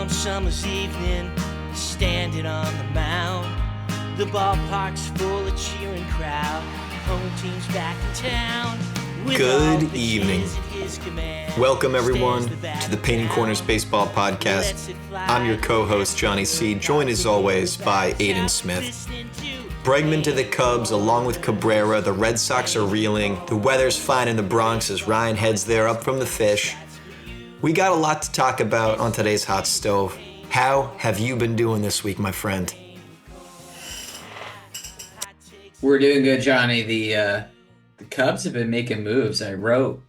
warm summer's evening, standing on the mound. The ballpark's full of cheering crowd. Home team's back in town. Good evening. Welcome everyone to the Painting Corners Baseball Podcast. I'm your co-host Johnny C, joined as always by Aiden Smith. Bregman to the Cubs along with Cabrera. The Red Sox are reeling. The weather's fine in the Bronx as Ryan heads there up from the fish. We got a lot to talk about on today's Hot Stove. How have you been doing this week, my friend? We're doing good, Johnny. The Cubs have been making moves. I wrote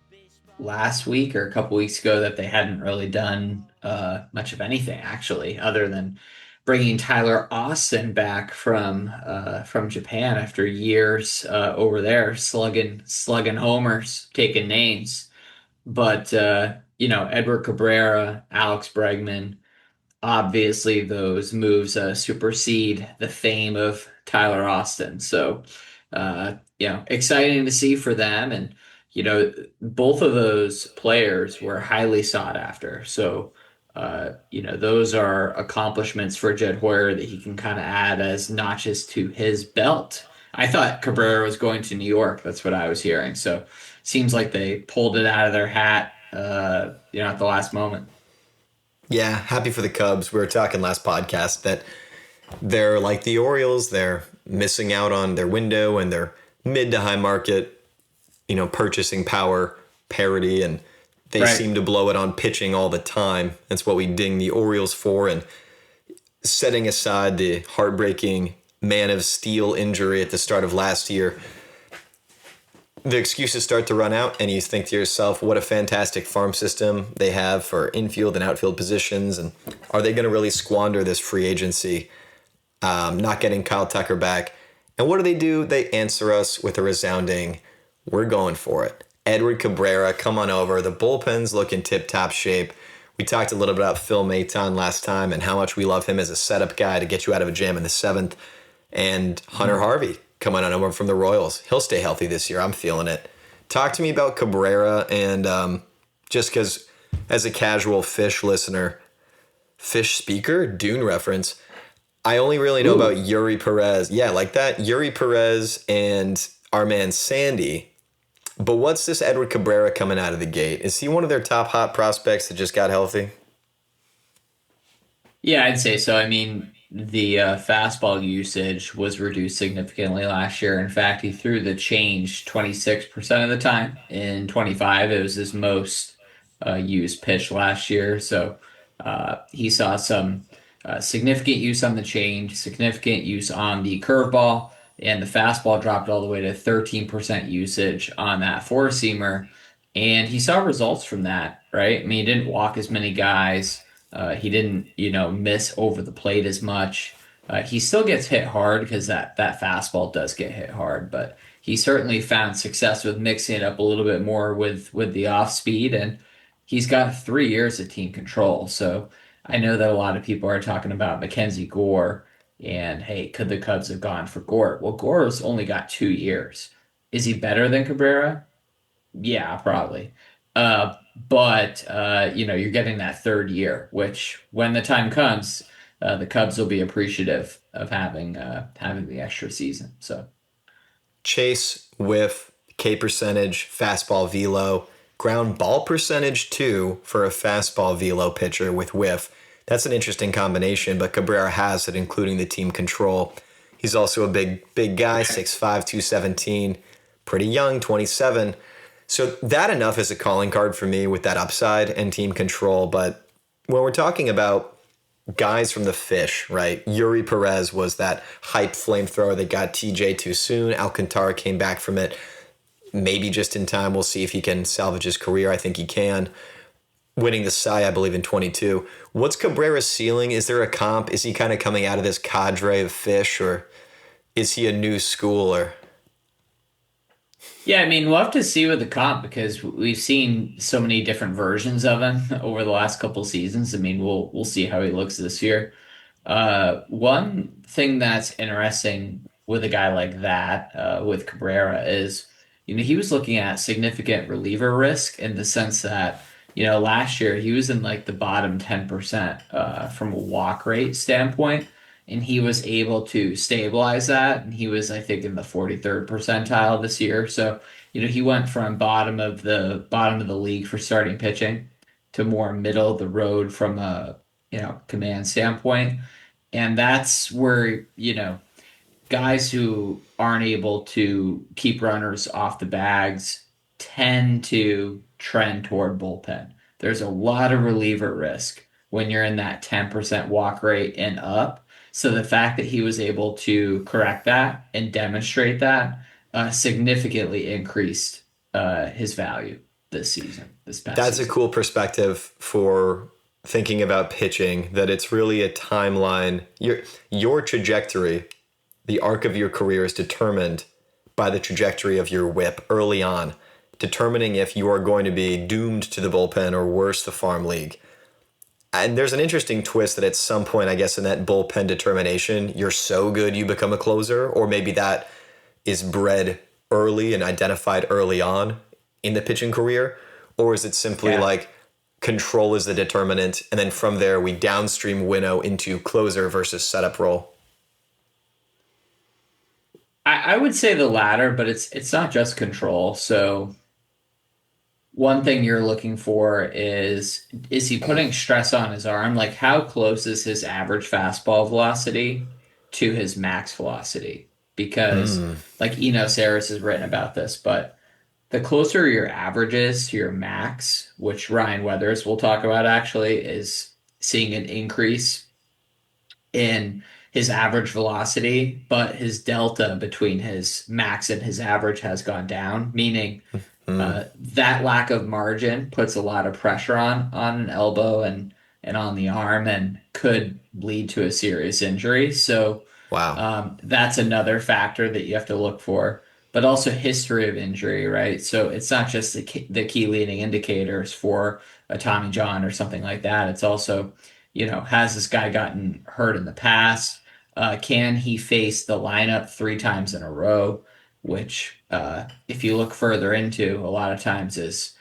last week or a couple weeks ago that they hadn't really done much of anything, actually, other than bringing Tyler Austin back from Japan after years over there, slugging homers, taking names. But Edward Cabrera, Alex Bregman, obviously those moves supersede the fame of Tyler Austin. So, exciting to see for them. And, both of those players were highly sought after. So, those are accomplishments for Jed Hoyer that he can kind of add as notches to his belt. I thought Cabrera was going to New York. That's what I was hearing. So seems like they pulled it out of their hat, at the last moment. Yeah, happy for the Cubs. We were talking last podcast that they're like the Orioles. They're missing out on their window and their mid to high market, purchasing power parity, and they seem to blow it on pitching all the time. That's what we ding the Orioles for. And setting aside the heartbreaking Man of Steel injury at the start of last year, the excuses start to run out, and you think to yourself, what a fantastic farm system they have for infield and outfield positions. And are they going to really squander this free agency, not getting Kyle Tucker back? And what do? They answer us with a resounding, we're going for it. Edward Cabrera, come on over. The bullpen's looking tip-top shape. We talked a little bit about Phil Maton last time and how much we love him as a setup guy to get you out of a jam in the seventh. And Hunter Harvey coming on over from the Royals. He'll stay healthy this year. I'm feeling it. Talk to me about Cabrera, and just because as a casual Fish listener, Fish speaker, Dune reference, I only really know about Yuri Perez. Yeah, like that. Yuri Perez and our man Sandy. But what's this Edward Cabrera coming out of the gate? Is he one of their top hot prospects that just got healthy? Yeah, I'd say so. I mean, the fastball usage was reduced significantly last year. In fact, he threw the change 26% of the time. In 25, it was his most used pitch last year. So he saw some significant use on the change, significant use on the curveball, and the fastball dropped all the way to 13% usage on that four-seamer. And he saw results from that, right? I mean, he didn't walk as many guys. He didn't, miss over the plate as much. He still gets hit hard because that fastball does get hit hard, but he certainly found success with mixing it up a little bit more with the off speed, and he's got 3 years of team control. So I know that a lot of people are talking about Mackenzie Gore, and hey, could the Cubs have gone for Gore? Well, Gore's only got 2 years. Is he better than Cabrera? Yeah, probably. But you're getting that third year, which when the time comes, the Cubs will be appreciative of having the extra season. So chase, whiff, K percentage, fastball velo, ground ball percentage too for a fastball velo pitcher with whiff. That's an interesting combination, but Cabrera has it, including the team control. He's also a big guy, 6'5", 217, pretty young, 27. So that enough is a calling card for me with that upside and team control. But when we're talking about guys from the Fish, right? Yuri Perez was that hype flamethrower that got TJ too soon. Alcantara came back from it, maybe just in time. We'll see if he can salvage his career. I think he can. Winning the Cy, I believe, in 22. What's Cabrera's ceiling? Is there a comp? Is he kind of coming out of this cadre of Fish, or is he a new schooler? Yeah, I mean, we'll have to see with the comp because we've seen so many different versions of him over the last couple seasons. I mean, we'll see how he looks this year. One thing that's interesting with a guy like that, with Cabrera, is he was looking at significant reliever risk in the sense that last year he was in like the bottom 10% from a walk rate standpoint, and he was able to stabilize that. And he was, I think, in the 43rd percentile this year. So, he went from bottom of the league for starting pitching to more middle of the road from a, command standpoint. And that's where, guys who aren't able to keep runners off the bags tend to trend toward bullpen. There's a lot of reliever risk when you're in that 10% walk rate and up. So the fact that he was able to correct that and demonstrate that significantly increased his value this season, this past That's a season. cool perspective for thinking about pitching, that it's really a timeline. Your trajectory, the arc of your career is determined by the trajectory of your whip early on, determining if you are going to be doomed to the bullpen or worse, the farm league. And there's an interesting twist that at some point, I guess, in that bullpen determination, you're so good you become a closer, or maybe that is bred early and identified early on in the pitching career, or is it simply Yeah. like control is the determinant, and then from there we downstream winnow into closer versus setup role? I would say the latter, but it's not just control. So one thing you're looking for is he putting stress on his arm? Like how close is his average fastball velocity to his max velocity? Because like Saris has written about this, but the closer your average is to your max, which Ryan Weathers will talk about actually, is seeing an increase in his average velocity, but his delta between his max and his average has gone down, meaning that lack of margin puts a lot of pressure on an elbow and on the arm and could lead to a serious injury. So Wow. that's another factor that you have to look for, but also history of injury, right? So it's not just the key leading indicators for a Tommy John or something like that. It's also, has this guy gotten hurt in the past? Can he face the lineup 3 times in a row? Which, if you look further into, a lot of times is,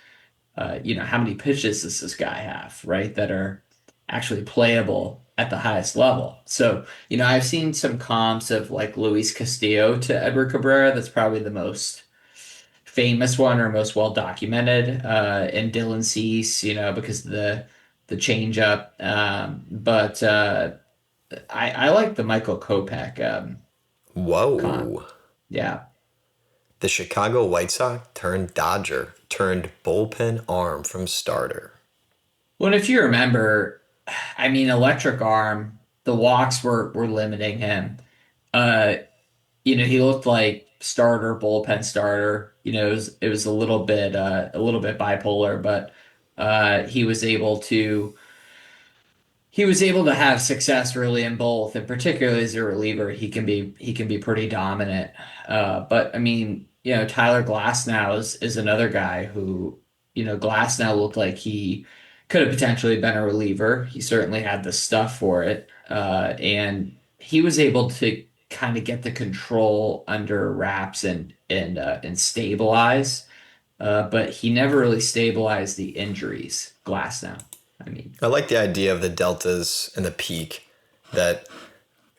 how many pitches does this guy have, right? That are actually playable at the highest level. So, I've seen some comps of like Luis Castillo to Edward Cabrera. That's probably the most famous one or most well documented. And Dylan Cease, because of the change up. But I like the Michael Kopech comp. Whoa. Yeah. The Chicago White Sox turned Dodger, turned bullpen arm from starter. Well, and if you remember, I mean, electric arm, the walks were limiting him. Uh, he looked like starter, bullpen starter. It was a little bit bipolar, but he was able to have success really in both, and particularly as a reliever, he can be pretty dominant. But I mean, Tyler Glasnow is another guy who, Glasnow looked like he could have potentially been a reliever. He certainly had the stuff for it, and he was able to kind of get the control under wraps and stabilize. But he never really stabilized the injuries. Glasnow. I mean. I like the idea of the deltas and the peak, that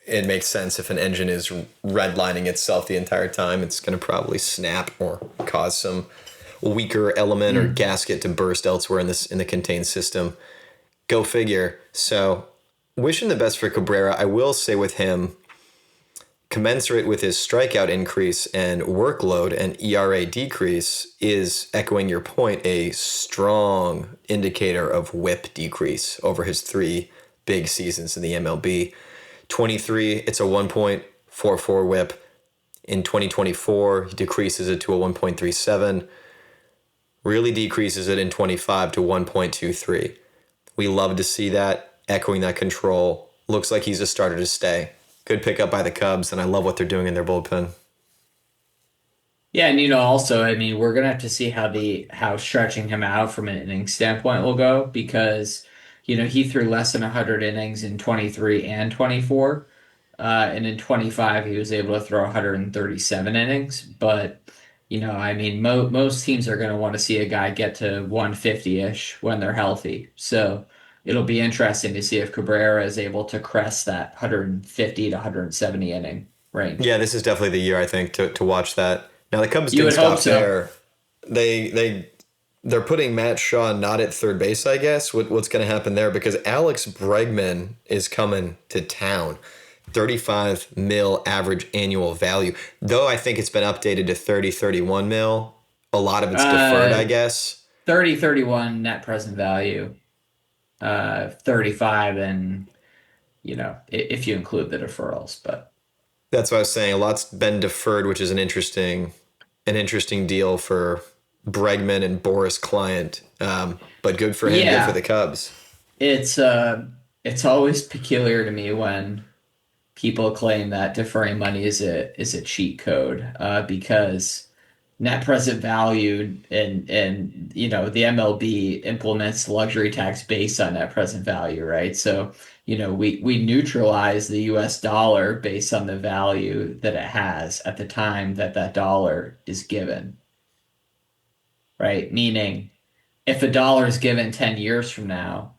it makes sense if an engine is redlining itself the entire time, it's going to probably snap or cause some weaker element or gasket to burst elsewhere in the contained system. Go figure. So, wishing the best for Cabrera. I will say with him, commensurate with his strikeout increase and workload and ERA decrease is, echoing your point, a strong indicator of whip decrease over his 3 big seasons in the MLB. 23, it's a 1.44 whip. In 2024, he decreases it to a 1.37. Really decreases it in 25 to 1.23. We love to see that, echoing that control. Looks like he's a starter to stay. Good pickup by the Cubs, and I love what they're doing in their bullpen. Yeah, and also, I mean, we're gonna have to see how stretching him out from an inning standpoint will go because, he threw less than 100 innings in 23 and 24, and in 25 he was able to throw 137 innings. But I mean, most teams are going to want to see a guy get to 150-ish when they're healthy. So it'll be interesting to see if Cabrera is able to crest that 150 to 170 inning Yeah, range. this is definitely the year I think to watch that. Now the Cubs You didn't would hope stop so. there. They're putting Matt Shaw not at third base, I guess. What's going to happen there? Because Alex Bregman is coming to town. 35 mil average annual value. Though I think it's been updated to 30-31 mil. A lot of it's deferred, I Uh, guess. 30-31 net present value, 35 and, if you include the deferrals, but That's what I was saying. A lot's been deferred, which is an interesting deal for Bregman and Boris Client. But good for him, good for yeah, the Cubs. it's uh it's always peculiar to me when people claim that deferring money is a cheat code, because net present value and the MLB implements luxury tax based on net present value, right? So we neutralize the US dollar based on the value that it has at the time that that dollar is given, right? Meaning if a dollar is given 10 years from now,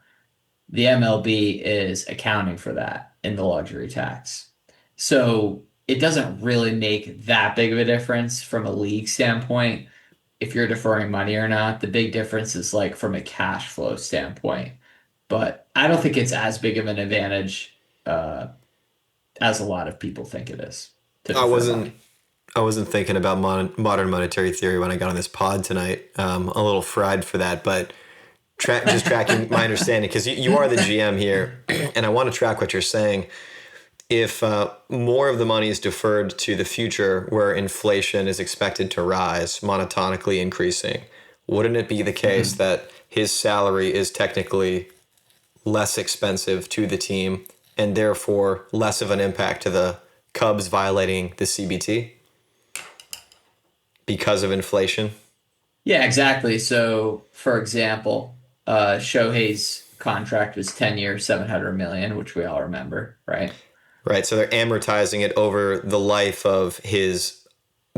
the MLB is accounting for that in the luxury tax. So it doesn't really make that big of a difference from a league standpoint if you're deferring money or not. The big difference is like from a cash flow standpoint. But I don't think it's as big of an advantage as a lot of people think it is to I defer wasn't money. I wasn't thinking about modern monetary theory when I got on this pod tonight. A little fried for that, but just tracking my understanding because you are the GM here, and I want to track what you're saying. If more of the money is deferred to the future where inflation is expected to rise, monotonically increasing, wouldn't it be the case Mhm. that his salary is technically less expensive to the team and therefore less of an impact to the Cubs violating the CBT because of inflation? Yeah, exactly. So, for example, Shohei's contract was 10 years, 700 million, which we all remember, right? Right. So they're amortizing it over the life of his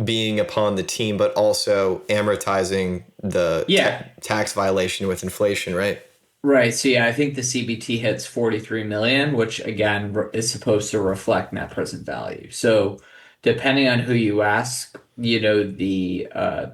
being upon the team, but also amortizing the Yeah, tax violation with inflation, right? right. So yeah, I think the CBT hits 43 million, which again is supposed to reflect net present value. So depending on who you ask, the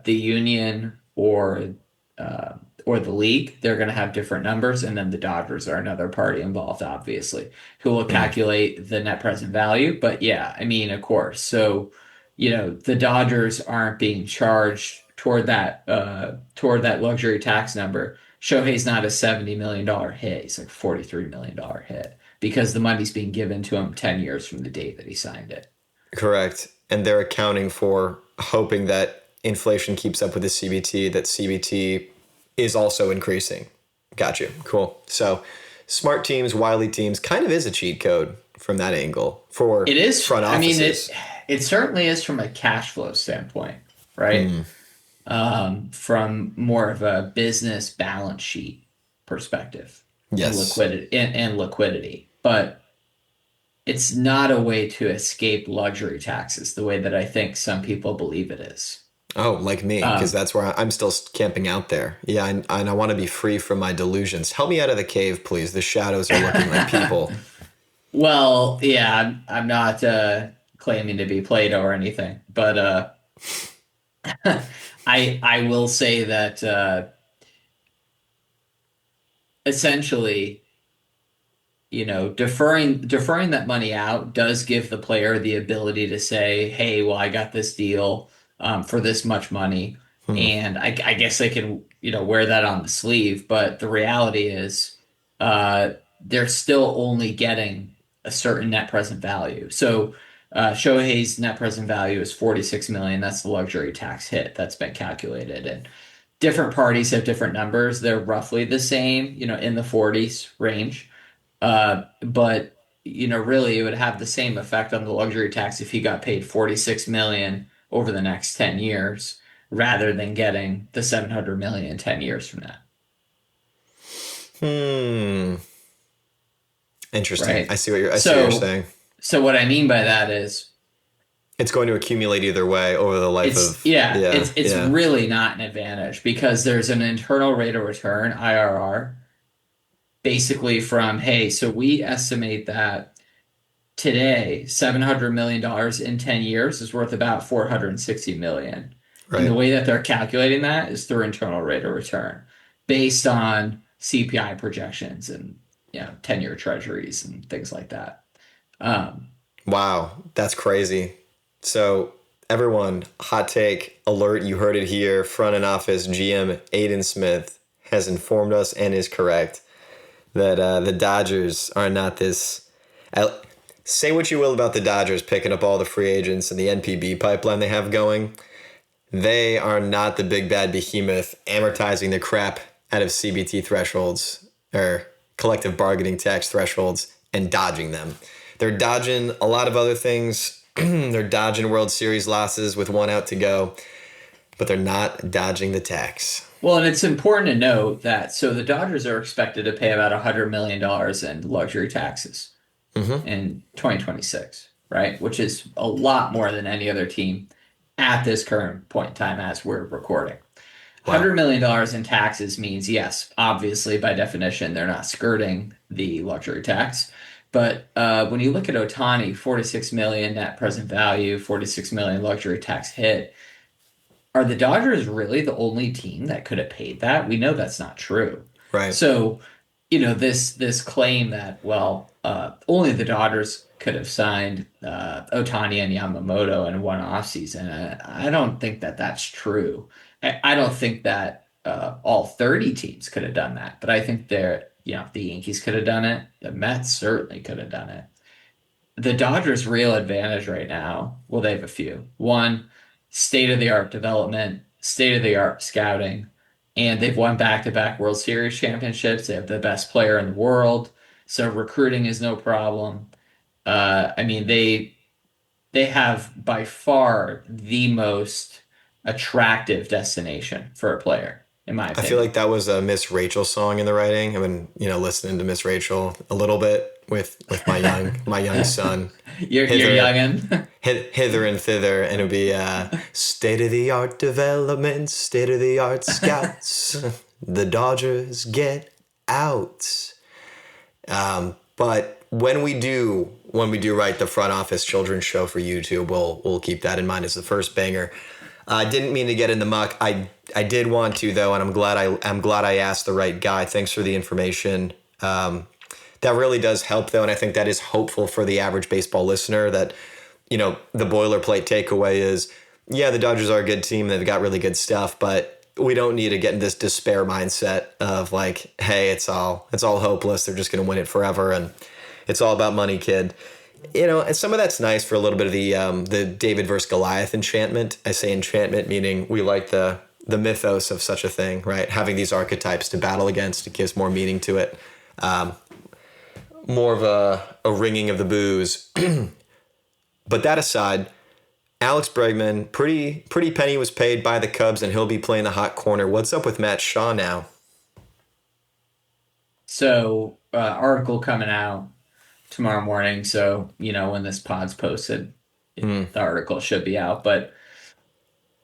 union or the league, they're going to have different numbers, and then the Dodgers are another party involved, obviously, who will Mm. calculate the net present value. But yeah, I mean, of course. So, the Dodgers aren't being charged toward that luxury tax number. Shohei's not a $70 million hit. He's like $43 million hit because the money's being given to him 10 years from the date that he signed it. Correct. And they're accounting for hoping that inflation keeps up with the CBT, that CBT is also increasing. Got you. Cool. So smart teams, wily teams kind of is a cheat code from that angle for It is, front I mean, offices. it certainly is from a cash flow standpoint, right? From more of a business balance sheet perspective and Yes. liquidity. But it's not a way to escape luxury taxes the way that I think some people believe it is. Oh, like me, because Um, that's where I'm still camping out there. Yeah, and I want to be free from my delusions. Help me out of the cave, please. The shadows are looking like people. well, yeah, I'm not claiming to be Plato or anything, but I will say that essentially, deferring that money out does give the player the ability to say, "Hey, well, I got this deal for this much money, Hmm. and I guess I can, wear that on the sleeve." But the reality is, they're still only getting a certain net present value. So, Shohei's net present value is 46 million. That's the luxury tax hit that's been calculated, and different parties have different numbers. They're roughly the same, in the 40s range. But really, it would have the same effect on the luxury tax if he got paid 46 million over the next 10 years rather than getting the 700 million 10 years from that, Hmm. Interesting. right? I see what you're So, saying. so what I mean by that is It's going to accumulate either way over the life It's of, yeah, yeah, it's yeah, really not an advantage because there's an internal rate of return, IRR, basically from, hey, so we estimate that today $700 million in 10 years is worth about 460 million. And the right. way that they're calculating that is through internal rate of return based on CPI projections and 10-year treasuries and things like that. Um, Wow, that's crazy. So, everyone, hot take alert, you heard it here. Front and office GM Aiden Smith has informed us and is correct that the Dodgers are not this. I, say what you will about the Dodgers picking up all the free agents and the NPB pipeline they have going. They are not the big bad behemoth amortizing the crap out of CBT thresholds or collective bargaining tax thresholds and dodging them. They're dodging a lot of other things. They're dodging World Series losses with one out to go, but they're not dodging the tax. well, and it's important to note that so the Dodgers are expected to pay about $100 million in luxury taxes Mm-hmm. in 2026, right? Which is a lot more than any other team at this current point in time as we're recording. Wow. $100 million in taxes means, yes, obviously, by definition, they're not skirting the luxury tax. But when you look at Otani, 46 million net present value, 46 million luxury tax hit, are the Dodgers really the only team that could have paid that? We know that's not true. Right. So, this claim that, well, only the Dodgers could have signed Otani and Yamamoto in one offseason. I don't think that that's true. I don't think that all 30 teams could have done that, but I think the Yankees could have done it. The Mets certainly could have done it. The Dodgers' real advantage right now, well, they have a few. One, state-of-the-art development, state-of-the-art scouting, and they've won back-to-back World Series championships. They have the best player in the world, so recruiting is no problem. I mean, they have by far the most attractive destination for a player, in my I feel opinion. like that was a Miss Rachel song in the writing. I've been, listening to Miss Rachel a little bit with my young son. You're Hither youngin'. hither and thither, and it'll be state of the art development, state of the art scouts. The Dodgers get out. But when we do write the front office children's show for YouTube, we'll keep that in mind as the first banger. I didn't mean to get in the muck. I did want to though, and I'm glad I asked the right guy. Thanks for the information. That really does help though, and I think that is hopeful for the average baseball listener. That the boilerplate takeaway is, yeah, the Dodgers are a good team. They've got really good stuff, but we don't need to get in this despair mindset of like, hey, it's all hopeless. They're just going to win it forever, and it's all about money, kid. And some of that's nice for a little bit of the David versus Goliath enchantment. I say enchantment meaning we like the mythos of such a thing, right? Having these archetypes to battle against, it gives more meaning to it. More of a ringing of the booze. But that aside, Alex Bregman, pretty penny was paid by the Cubs, and he'll be playing the hot corner. What's up with Matt Shaw now? So, article coming out tomorrow morning. So, when this pod's posted, Hmm. the article should be out. But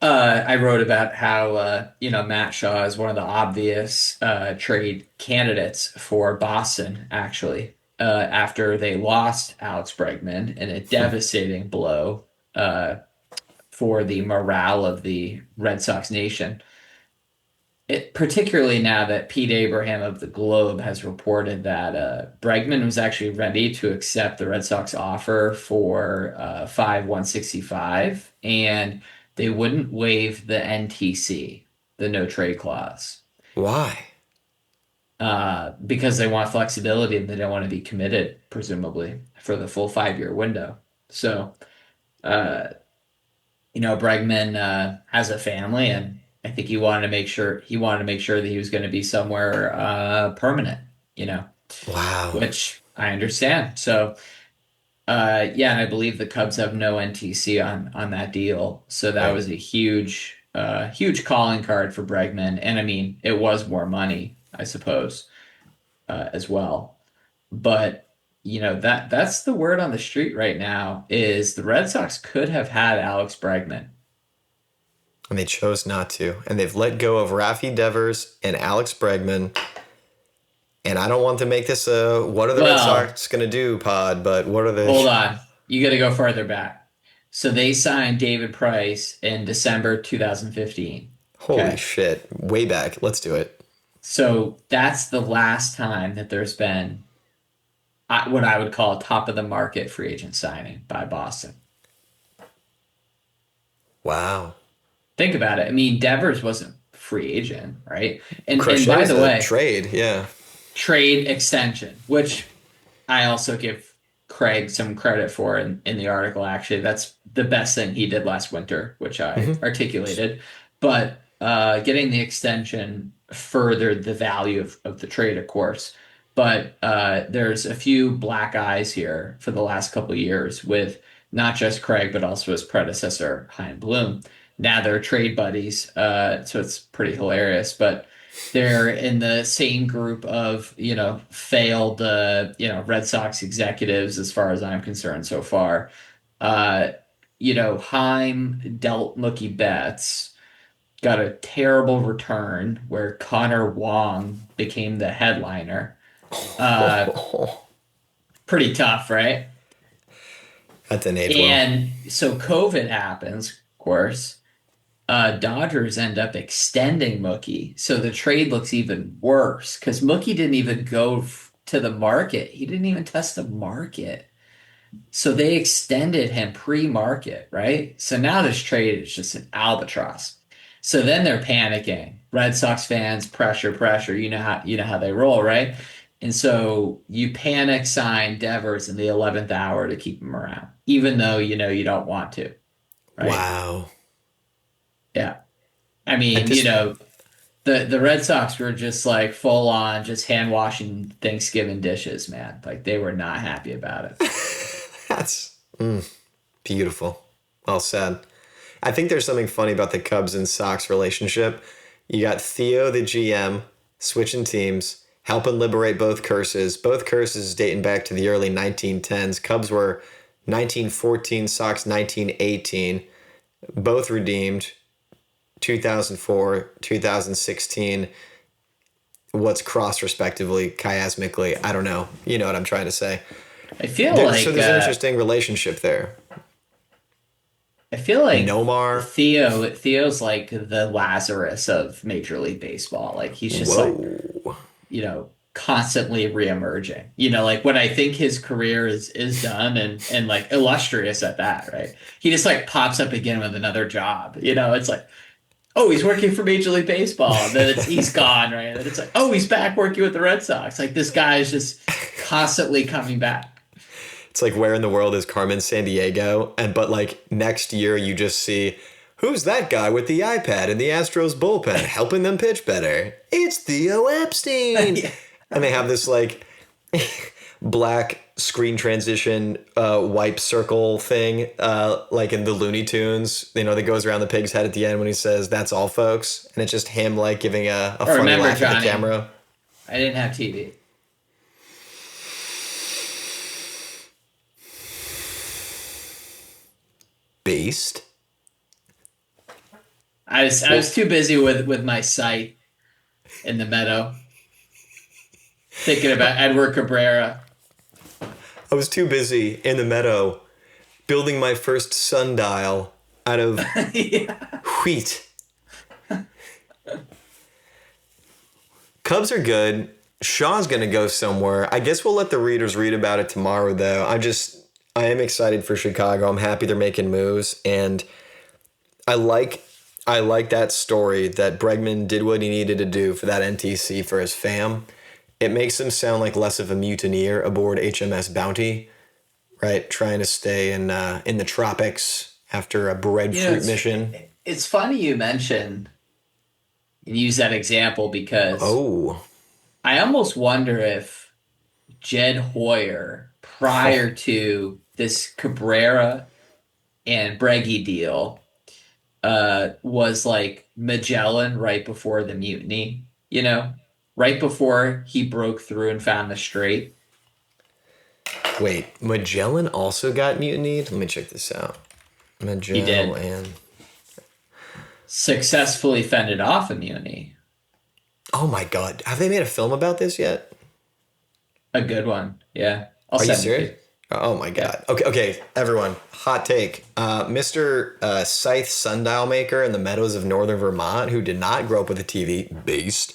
I wrote about how, Matt Shaw is one of the obvious trade candidates for Boston, actually, after they lost Alex Bregman in a devastating blow for the morale of the Red Sox nation. Particularly now that Pete Abraham of the Globe has reported that Bregman was actually ready to accept the Red Sox offer for 5/165, and they wouldn't waive the NTC, the no trade clause, Why? because they want flexibility and they don't want to be committed, presumably, for the full 5-year window. So, uh, Bregman has a family, and I think he wanted to make sure that he was going to be somewhere permanent, you know, Wow. which I understand. So, yeah, and I believe the Cubs have no NTC on that deal, so that Right. was a huge calling card for Bregman, and I mean, it was more money, I suppose, as well, but. that's the word on the street right now is the Red Sox could have had Alex Bregman. And they chose not to. And they've let go of Rafi Devers and Alex Bregman. And I don't want to make this a what are the Red Well, Sox going to do pod, but what are they? hold on. You got to go further back. So they signed David Price in December 2015. Holy Okay. shit. Way back. Let's do it. So that's the last time that there's been what I would call a top of the market free agent signing by Boston. Wow. Think about it. I mean, Devers wasn't free agent, right? And Crochet by was the the way, trade. Yeah. trade extension, which I also give Craig some credit for in the article. Actually, that's the best thing he did last winter, which I Hmm. articulated. But getting the extension furthered the value of the trade, of course. But there's a few black eyes here for the last couple of years with not just Craig, but also his predecessor, Hein Bloom. Now they're trade buddies, so it's pretty hilarious. But they're in the same group of, failed, Red Sox executives, as far as I'm concerned so far. Uh, Heim dealt Mookie Betts, got a terrible return where Connor Wong became the headliner. Uh, Pretty tough, right? That didn't age well. And so COVID happens, of course. Dodgers end up extending Mookie, so the trade looks even worse because Mookie didn't even go to the market. He didn't even test the market. So they extended him pre-market, right? So now this trade is just an albatross. So then they're panicking. Red Sox fans, pressure, pressure. You know how they roll, right? And so you panic sign Devers in the 11th hour to keep him around, even though you know you don't want to, right? Wow. Yeah. I At mean, this, the Red Sox were just like full on just hand washing Thanksgiving dishes, man. Like they were not happy about it. that's beautiful. Well said. I think there's something funny about the Cubs and Sox relationship. You got Theo, the GM, switching teams, helping liberate both curses dating back to the early 1910s. Cubs were 1914, Sox 1918, both redeemed. 2004, 2016, what's crossed respectively, chiasmically. I don't know. You know what I'm trying to say. I feel So like there's an interesting relationship there. I feel like Nomar. Theo's like the Lazarus of Major League Baseball. Like he's just like, Whoa. constantly reemerging. Like when I think his career is done and like illustrious at that, right? He just like pops up again with another job. It's like, oh, he's working for Major League Baseball. And then he's gone, right? And then it's like, oh, he's back working with the Red Sox. Like this guy is just constantly coming back. It's like, where in the world is Carmen San Diego? But like next year you just see, who's that guy with the iPad in the Astros bullpen helping them pitch better? It's Theo Epstein. Yeah. And they have this like black screen transition wipe circle thing, like in the Looney Tunes, that goes around the pig's head at the end when he says, "That's all, folks." And it's just him like giving a But funny remember, laugh at the Johnny, camera. I didn't have TV. Based. I was too busy with my site in the meadow, thinking about Edward Cabrera. I was too busy in the meadow building my first sundial out of Yeah. wheat. Cubs are good. Shaw's going to go somewhere. I guess we'll let the readers read about it tomorrow, though. I am excited for Chicago. I'm happy they're making moves. And I like that story that Bregman did what he needed to do for that NTC for his fam. It makes him sound like less of a mutineer aboard HMS Bounty, right? Trying to stay in the tropics after a breadfruit It's mission. it's funny you mention and use that example because Oh. I almost wonder if Jed Hoyer, prior to this Cabrera and Breggy deal, was like Magellan right before the mutiny, right before he broke through and found the strait. Wait, Magellan also got mutinied? Let me check this out. Magellan. Successfully fended off a mutiny. Oh my God. Have they made a film about this yet? A good one. Yeah. I'll Are you send it to serious? you. Oh my God. Okay, everyone. Hot take. Mr. Scythe Sundial Maker in the meadows of northern Vermont, who did not grow up with a TV, based,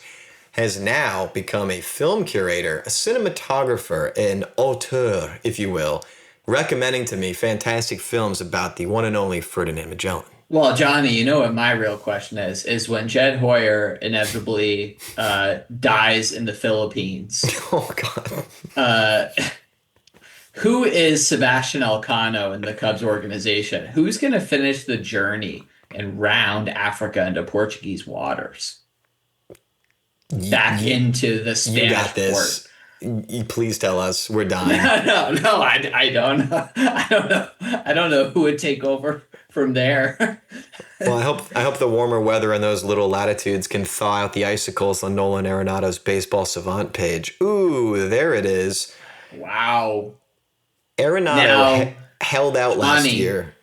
has now become a film curator, a cinematographer, an auteur, if you will, recommending to me fantastic films about the one and only Ferdinand Magellan. Well, Johnny, you know what my real question is when Jed Hoyer inevitably dies in the Philippines, Oh God. who is Sebastian Elcano in the Cubs organization? Who's going to finish the journey and round Africa into Portuguese waters? Back into the Spanish You got this. Please tell us. We're dying. No, I don't know. I don't know who would take over from there. Well, I hope the warmer weather in those little latitudes can thaw out the icicles on Nolan Arenado's Baseball Savant page. Ooh, there it is. Wow. Arenado held out last year.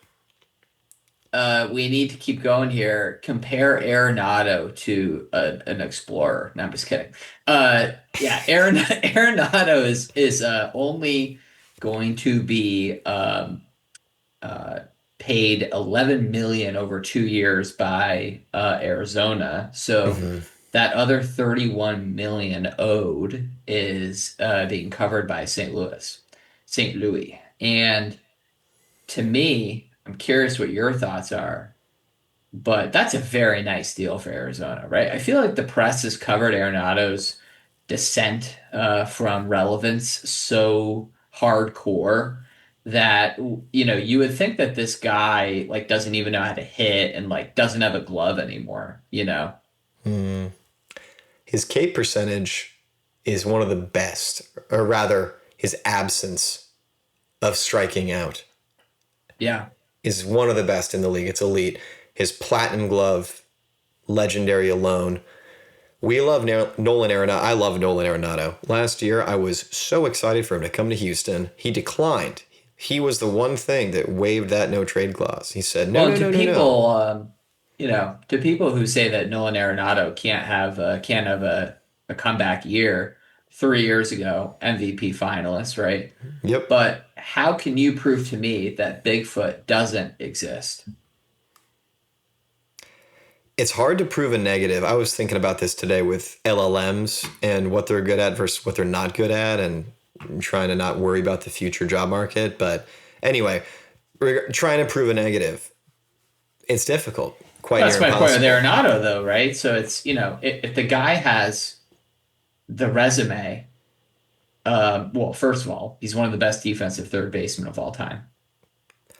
We need to keep going here. Compare Arenado to an explorer. No, I'm just kidding. Arenado is only going to be paid $11 million over 2 years by Arizona. So that other $31 million owed is being covered by St. Louis. And to me, I'm curious what your thoughts are, but that's a very nice deal for Arizona, right? I feel like the press has covered Arenado's descent from relevance so hardcore that, you would think that this guy like doesn't even know how to hit and like doesn't have a glove anymore, His K percentage is one of the best, or rather his absence of striking out. Yeah. Is one of the best in the league. It's elite. His platinum glove, legendary alone. We love Nolan Arenado. I love Nolan Arenado. Last year, I was so excited for him to come to Houston. He declined. He was the one thing that waived that no trade clause. He said, no. To people who say that Nolan Arenado can't have a comeback year, 3 years ago, MVP finalist, right? Yep. But how can you prove to me that Bigfoot doesn't exist? It's hard to prove a negative. I was thinking about this today with LLMs and what they're good at versus what they're not good at, and trying to not worry about the future job market. But anyway, we're trying to prove a negative. It's difficult. That's my point with Arenado, though, right? So it's, if the guy has the resume, well, first of all, he's one of the best defensive third basemen of all time.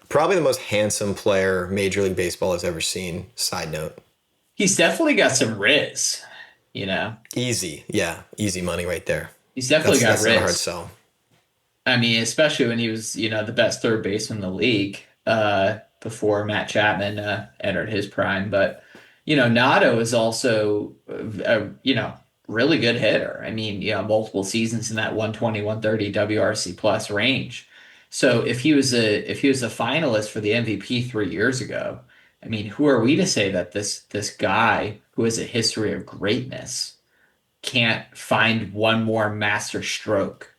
Probably the most handsome player Major League Baseball has ever seen. Side note. He's definitely got some riz, Easy. Yeah. Easy money right there. He's definitely got riz. That's not a hard sell. I mean, especially when he was, the best third baseman in the league before Matt Chapman entered his prime. But, Nato is also, really good hitter. I mean, multiple seasons in that 120, 130 WRC plus range. So if he was a finalist for the MVP 3 years ago, I mean, who are we to say that this guy who has a history of greatness can't find one more master stroke?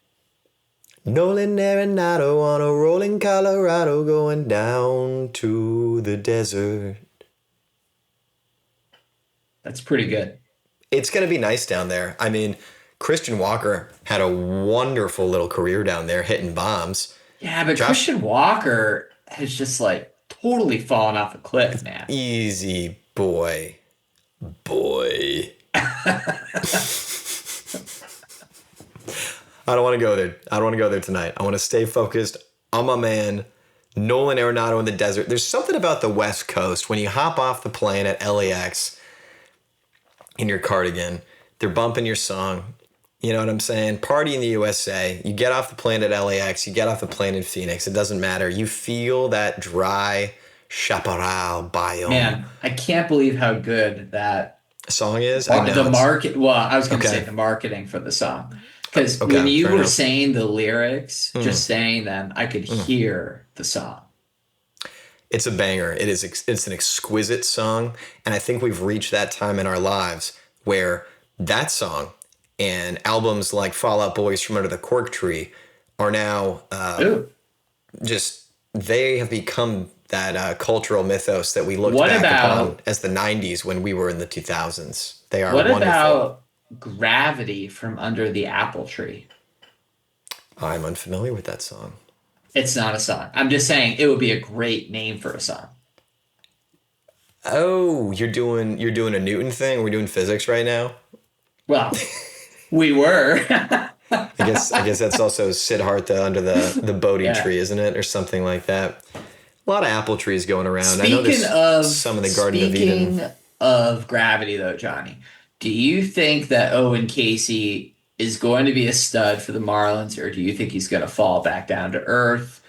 Nolan Arenado on a rolling Colorado going down to the desert. That's pretty good. It's going to be nice down there. I mean, Christian Walker had a wonderful little career down there hitting bombs. Yeah, but Christian Walker has just like totally fallen off a cliff, man. Easy boy. I don't want to go there. I don't want to go there tonight. I want to stay focused on my man, Nolan Arenado in the desert. There's something about the West Coast when you hop off the plane at LAX in your cardigan, they're bumping your song. You know what I'm saying? Party in the USA. You get off the plane at LAX. You get off the plane in Phoenix. It doesn't matter. You feel that dry chaparral biome. Man, I can't believe how good that song is. I know the market. Well, I was going to Okay. say the marketing for the song, Because when Okay, you fair were enough. saying the lyrics, just saying them, I could hear the song. It's a banger. It's an exquisite song, and I think we've reached that time in our lives where that song and albums like Fall Out Boys from Under the Cork Tree are now Ooh. just they have become that cultural mythos that we looked What back upon about as the 90s when we were in the 2000s. They are what wonderful. about Gravity from Under the Apple Tree? I'm unfamiliar with that song. It's not a song. I'm just saying it would be a great name for a song. Oh, you're doing a Newton thing? We're doing physics right now? Well, we were. I guess that's also Siddhartha under the Bodhi Yeah. tree, isn't it? Or something like that. A lot of apple trees going around. I know Speaking there's of some in the Garden of speaking Eden. of Gravity, though, Johnny, do you think that Owen Casey is going to be a stud for the Marlins, or do you think he's going to fall back down to earth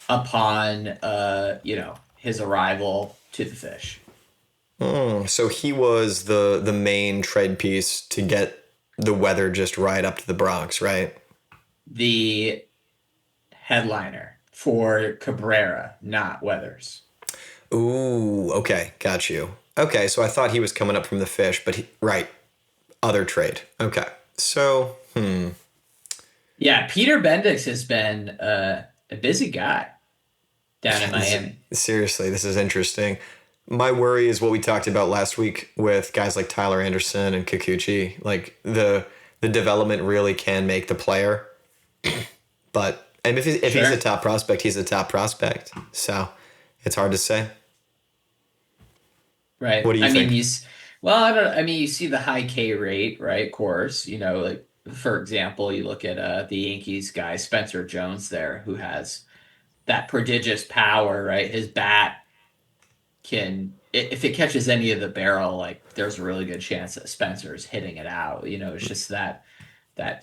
upon his arrival to the Fish? So he was the main trade piece to get the weather just right up to the Bronx, right? The headliner for Cabrera, not Weathers. Ooh, okay, got you. Okay, so I thought he was coming up from the Fish, but right, other trade. Okay, so Yeah, Peter Bendix has been a busy guy down in Miami. seriously, this is interesting. My worry is what we talked about last week with guys like Tyler Anderson and Kikuchi. Like the development really can make the player, but and if he's Sure. a top prospect, he's a top prospect. So it's hard to say. Right. What do you I mean, think? well, I don't, I mean, you see the high K rate, right? Of course, like for example, you look at the Yankees guy, Spencer Jones there, who has that prodigious power, right? His bat if it catches any of the barrel, like there's a really good chance that Spencer's hitting it out. It's just that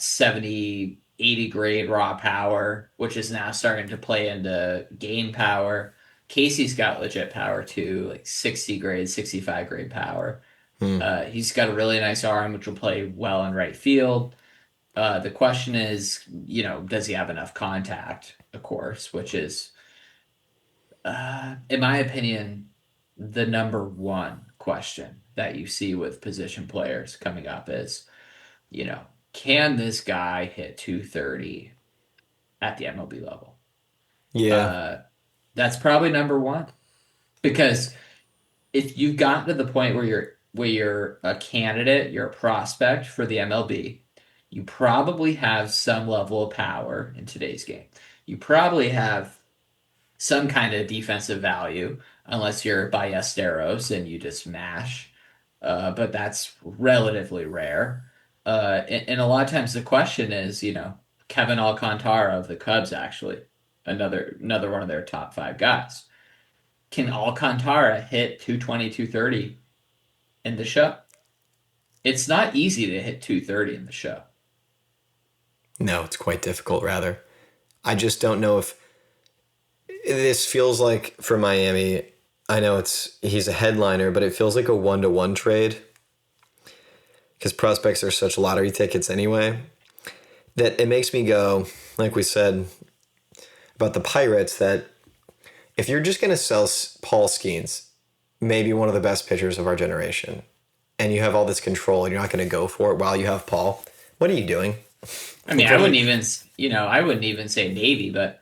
70, 80 grade raw power, which is now starting to play into game power. Casey's got legit power too, like 60 grade, 65 grade power. Hmm. He's got a really nice arm, which will play well in right field. The question is, does he have enough contact, of course, which is, in my opinion, the number one question that you see with position players coming up is, you know, can this guy hit 230 at the MLB level? Yeah, Uh, that's probably number one because if you've gotten to the point where you're a candidate, you're a prospect for the MLB, you probably have some level of power in today's game. You probably have some kind of defensive value, unless you're Ballesteros and you just mash. But that's relatively rare. And a lot of times the question is, Kevin Alcantara of the Cubs, actually, another one of their top five guys. Can Alcantara hit 220, 230 in the show? It's not easy to hit 230 in the show. no, it's quite difficult. Rather, I just don't know if this feels like for Miami. I know he's a headliner, but it feels like a 1-to-1 trade because prospects are such lottery tickets anyway. That it makes me go, like we said about the Pirates, that if you're just going to sell Paul Skeens, maybe one of the best pitchers of our generation, and you have all this control and you're not going to go for it while you have Paul, what are you doing? I mean, I wouldn't even say Navy, but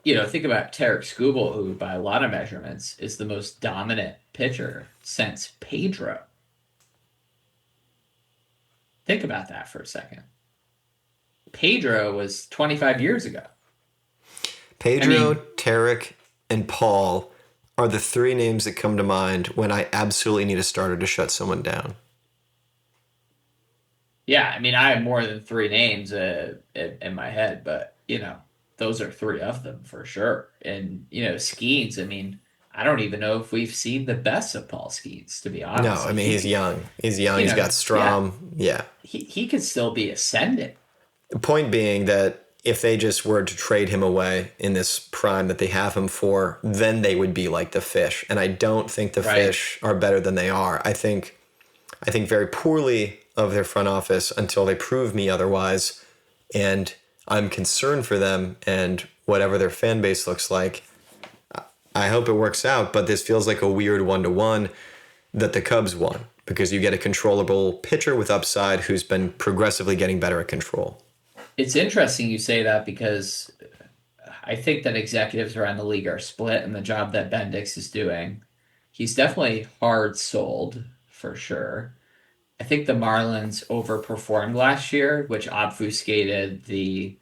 think about Tarek Skubal, who by a lot of measurements is the most dominant pitcher since Pedro. Think about that for a second. Pedro was 25 years ago. Pedro, Tarek, and Paul are the three names that come to mind when I absolutely need a starter to shut someone down. Yeah, I mean, I have more than three names in my head, but those are three of them for sure. And Skeens, I mean, I don't even know if we've seen the best of Paul Skeens, to be No, honest. I mean, he's young. He's young. He's got Strom. Yeah. He could still be ascending. The point being that if they just were to trade him away in this prime that they have him for, then they would be like the Fish. And I don't think the Right. Fish are better than they are. I think very poorly of their front office until they prove me otherwise. And I'm concerned for them and whatever their fan base looks like. I hope it works out, but this feels like a weird 1-1 that the Cubs won because you get a controllable pitcher with upside who's been progressively getting better at control. It's interesting you say that because I think that executives around the league are split in the job that Bendix is doing. He's definitely hard sold for sure. I think the Marlins overperformed last year, which obfuscated the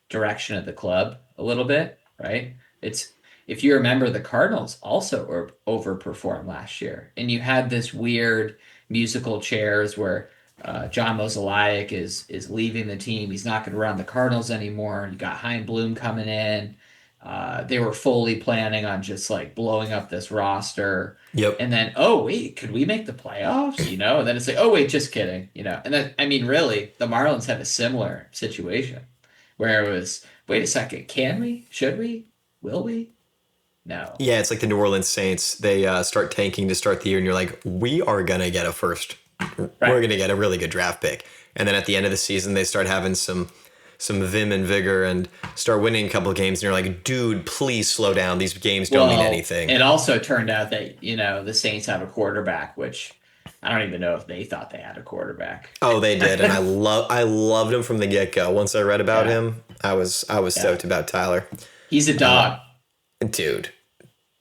direction of the club a little bit, right? It's if you remember, the Cardinals also overperformed last year, and you had this weird musical chairs where John Mozeliak is leaving the team. He's not going to run the Cardinals anymore. You got Hein Bloom coming in. They were fully planning on just like blowing up this roster. Yep. And then, oh wait, could we make the playoffs? And then it's like, oh wait, just kidding. And then, I mean, really, the Marlins had a similar situation where it was, wait a second, can we? Should we? Will we? No. Yeah, it's like the New Orleans Saints. They start tanking to start the year, and you're like, we are going to get a first. Right. We're going to get a really good draft pick. And then at the end of the season, they start having some vim and vigor and start winning a couple of games. And you're like, dude, please slow down. These games don't mean anything. It also turned out that, the Saints have a quarterback, which I don't even know if they thought they had a quarterback. Oh, they did. And I loved him from the get-go. Once I read about him, I was stoked about Tyler. He's a dog. Dude,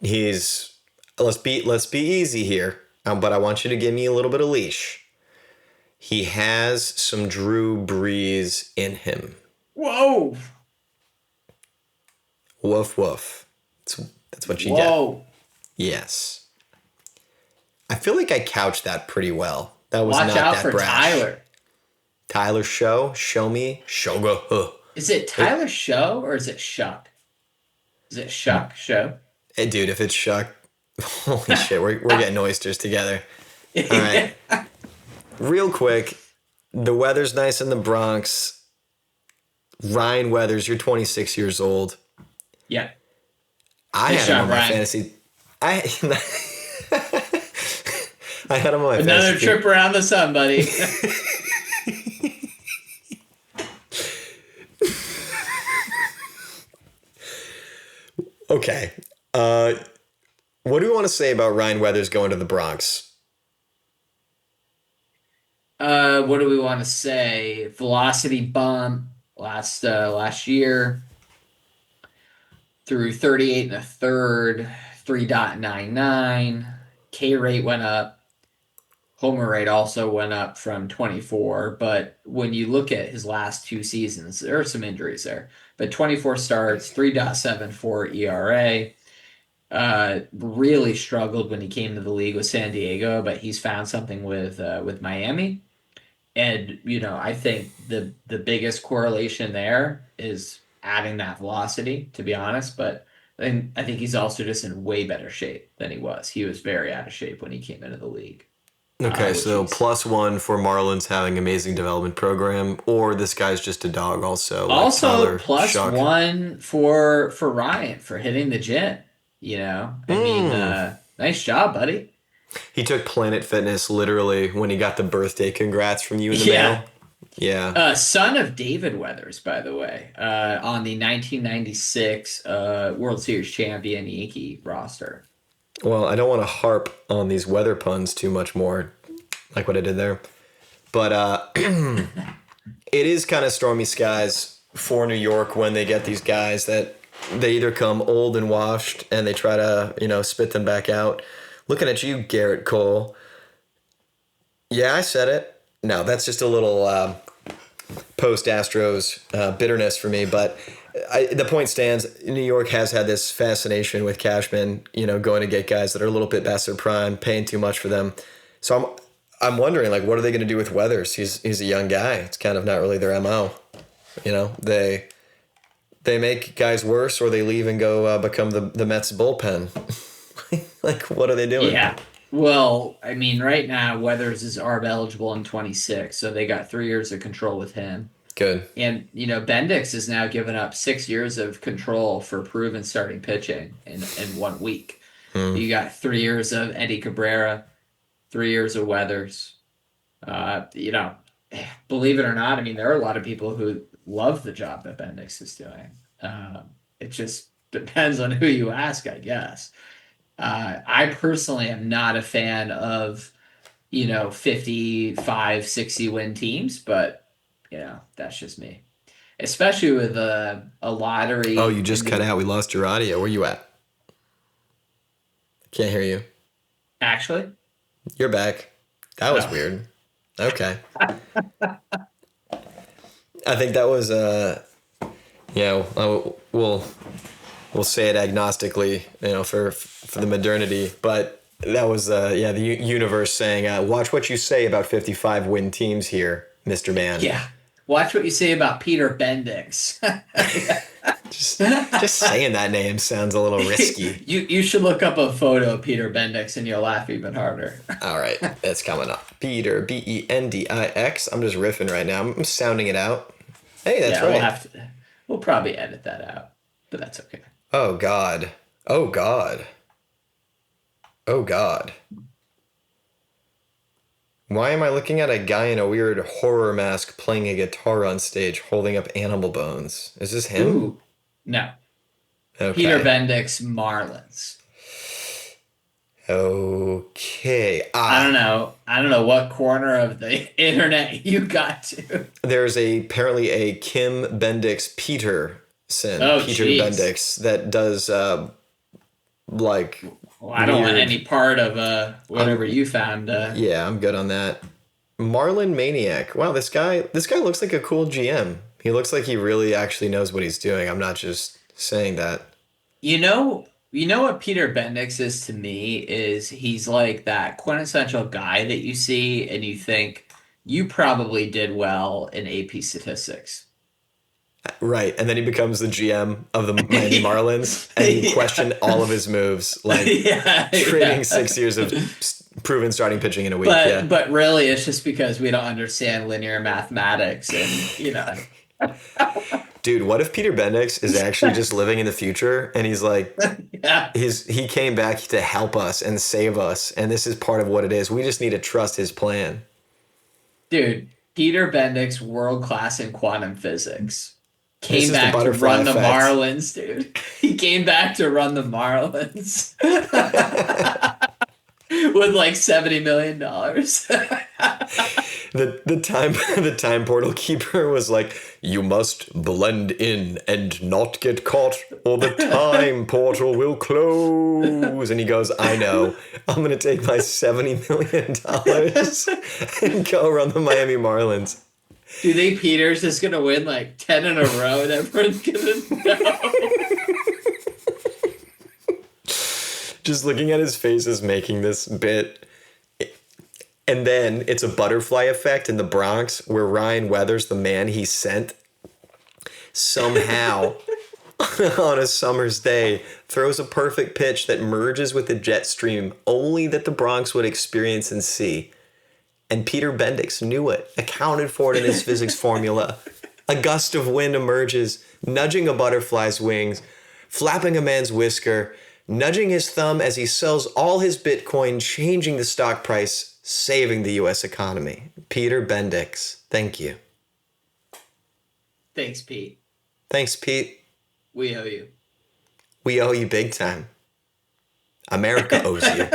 let's be easy here. But I want you to give me a little bit of leash. He has some Drew Brees in him. Whoa. Woof, woof. That's what you get. Yes. I feel like I couched that pretty well. That was Watch not out that for brash. Tyler. Tyler show me, Shoga. Is it Tyler Show or is it Shuck? Is it Shuck Show? Hey, dude, if it's Shuck, holy shit, we're getting oysters together. All right. Real quick, the weather's nice in the Bronx. Ryan Weathers, you're 26 years old. Yeah. I had him on my fantasy. I had him on my fantasy. Another trip around the sun, buddy. Okay. What do we want to say about Ryan Weathers going to the Bronx? What do we want to say? Velocity bump last year through 38 and a third, 3.99. K rate went up. Homer rate also went up from 24. But when you look at his last two seasons, there are some injuries there. But 24 starts, 3.74 ERA. Really struggled when he came to the league with San Diego, but he's found something with Miami. And, I think the biggest correlation there is adding that velocity, to be honest. But I think he's also just in way better shape than he was. He was very out of shape when he came into the league. Okay, so +1 for Marlins having amazing development program, or this guy's just a dog also. Also, +1 for Ryan for hitting the gym. I mean, nice job, buddy. He took Planet Fitness literally when he got the birthday congrats from you in the mail. Yeah. Son of David Weathers, by the way, on the 1996 World Series champion Yankee roster. Well, I don't want to harp on these weather puns too much more, like what I did there. But it is kind of stormy skies for New York when they get these guys that they either come old and washed and they try to, spit them back out. Looking at you, Garrett Cole. Yeah, I said it. No, that's just a little post-Astros bitterness for me. But the point stands, New York has had this fascination with Cashman, going to get guys that are a little bit past their prime, paying too much for them. So I'm wondering, what are they going to do with Weathers? He's a young guy. It's kind of not really their MO. They make guys worse or they leave and go become the Mets bullpen. What are they doing? Yeah. Well, I mean, right now, Weathers is ARB eligible in 26, so they got 3 years of control with him. Good. And, Bendix has now given up 6 years of control for proven starting pitching in 1 week. You got 3 years of Eddie Cabrera, 3 years of Weathers. Believe it or not, I mean, there are a lot of people who love the job that Bendix is doing. It just depends on who you ask, I guess. I personally am not a fan of, 55, 60 win teams, but, that's just me. Especially with a lottery. Oh, you just cut out. We lost your audio. Where you at? Can't hear you. Actually? You're back. That was weird. Okay. I think that was we'll say it agnostically, for the modernity, but that was the universe saying, watch what you say about 55 win teams here, Mr. Man. Yeah. Watch what you say about Peter Bendix. just saying that name sounds a little risky. You should look up a photo of Peter Bendix and you'll laugh even harder. All right, that's coming up. Peter, Bendix. I'm just riffing right now. I'm sounding it out. Hey, that's right. We'll probably edit that out, but that's okay. Oh, God. Oh, God. Oh, God. Why am I looking at a guy in a weird horror mask playing a guitar on stage holding up animal bones? Is this him? Ooh, no. Okay. Peter Bendix, Marlins. Okay. I don't know what corner of the internet you got to. There's apparently a Kim Bendix Peterson. Peter geez. Bendix that does I don't want any part of whatever you found. Yeah, I'm good on that. Marlin Maniac. Wow, this guy looks like a cool GM. He looks like he really actually knows what he's doing. I'm not just saying that. You know what Peter Bendix is to me is he's like that quintessential guy that you see and you think you probably did well in AP statistics. Right, and then he becomes the GM of the Miami Marlins, and you question all of his moves, like trading 6 years of proven starting pitching in a week. But really, it's just because we don't understand linear mathematics, and Dude, what if Peter Bendix is actually just living in the future, and he's like, he came back to help us and save us, and this is part of what it is. We just need to trust his plan. Dude, Peter Bendix, world class in quantum physics. Came back to run the Marlins, dude. He came back to run the Marlins with like $70 million. The time portal keeper was like, you must blend in and not get caught, or the time portal will close. And he goes, I know. I'm gonna take my $70 million and go run the Miami Marlins. Do you think Peter's just going to win like 10 in a row and everyone's going to know? Just looking at his face as making this bit. And then it's a butterfly effect in the Bronx where Ryan Weathers, the man he sent, somehow on a summer's day throws a perfect pitch that merges with the jet stream only that the Bronx would experience and see. And Peter Bendix knew it, accounted for it in his physics formula. A gust of wind emerges, nudging a butterfly's wings, flapping a man's whisker, nudging his thumb as he sells all his Bitcoin, changing the stock price, saving the U.S. economy. Peter Bendix, thank you. Thanks, Pete. Thanks, Pete. We owe you. We owe you big time. America owes you.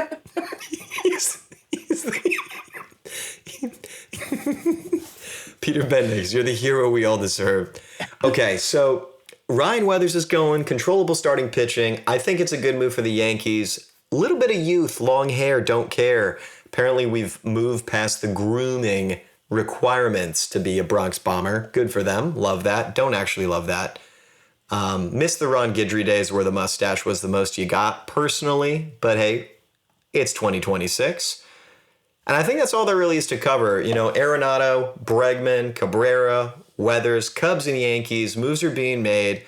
Peter Bendix, you're the hero we all deserve. Okay, so Ryan Weathers is going, controllable starting pitching. I think it's a good move for the Yankees. A little bit of youth, long hair, don't care. Apparently we've moved past the grooming requirements to be a Bronx Bomber. Good for them. Love that. Don't actually love that. Miss the Ron Guidry days where the mustache was the most you got, personally. But hey, it's 2026. And I think that's all there really is to cover. Arenado, Bregman, Cabrera, Weathers, Cubs and Yankees, moves are being made.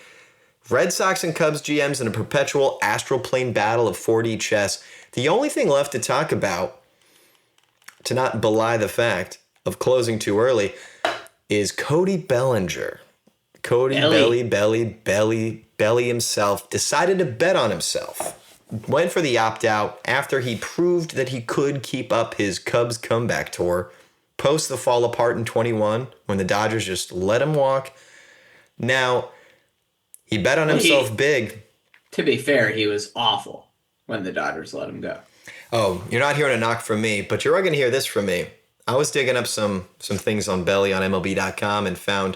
Red Sox and Cubs GMs in a perpetual astral plane battle of 4D chess. The only thing left to talk about, to not belie the fact of closing too early, is Cody Bellinger. Cody Belly himself decided to bet on himself. Went for the opt-out after he proved that he could keep up his Cubs comeback tour post the fall apart in 21 when the Dodgers just let him walk. Now, he bet on himself big. To be fair, he was awful when the Dodgers let him go. Oh, you're not hearing a knock from me, but you're going to hear this from me. I was digging up some things on Belly on MLB.com and found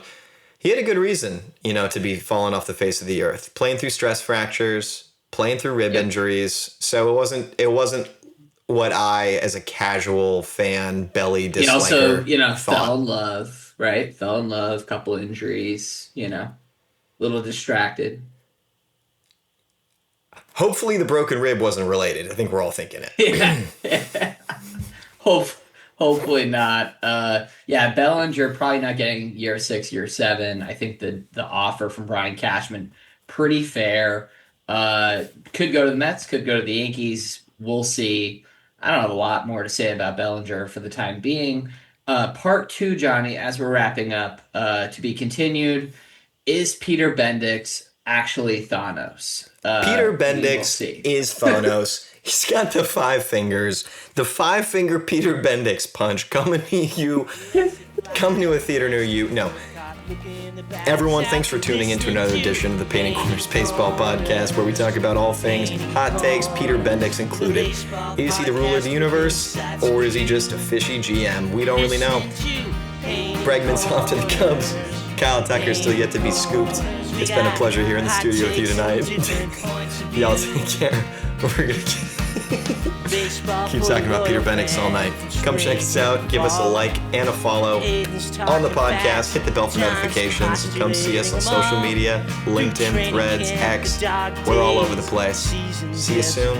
he had a good reason, to be falling off the face of the earth. Playing through stress fractures, playing through rib injuries. So it wasn't what I, as a casual fan, Belly disliker, he also, thought. fell in love, right? Fell in love, couple injuries, little distracted. Hopefully the broken rib wasn't related. I think we're all thinking it. Yeah. Hopefully not. Bellinger probably not getting year 6, year 7. I think the offer from Brian Cashman, pretty fair. Could go to the Mets, could go to the Yankees. We'll see. I don't have a lot more to say about Bellinger for the time being. Part 2, Johnny, as we're wrapping up, to be continued. Is Peter Bendix actually Thanos? Peter Bendix is Thanos. He's got the 5 fingers. The 5-finger Peter Bendix punch coming to a theater near you. No. Everyone, thanks for tuning in to another edition of the Painting Corners Baseball Podcast, where we talk about all things hot takes, Peter Bendix included. Is he the ruler of the universe, or is he just a fishy GM? We don't really know. Bregman's off to the Cubs. Kyle Tucker's still yet to be scooped. It's been a pleasure here in the studio with you tonight. Y'all take care. We're going to keep talking about Peter Bendix all night. Come check us out. Give us a like and a follow on the podcast. Hit the bell for notifications. And come see us on social media. LinkedIn, Threads, X. We're all over the place. See you soon.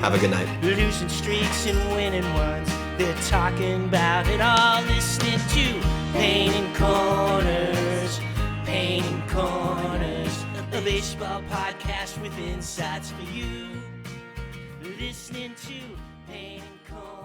Have a good night. Losing streaks and winning ones. They're talking about it all. Listening to Painting Corners. Painting Corners. A baseball podcast with insights for you. Listening to Painting Corners.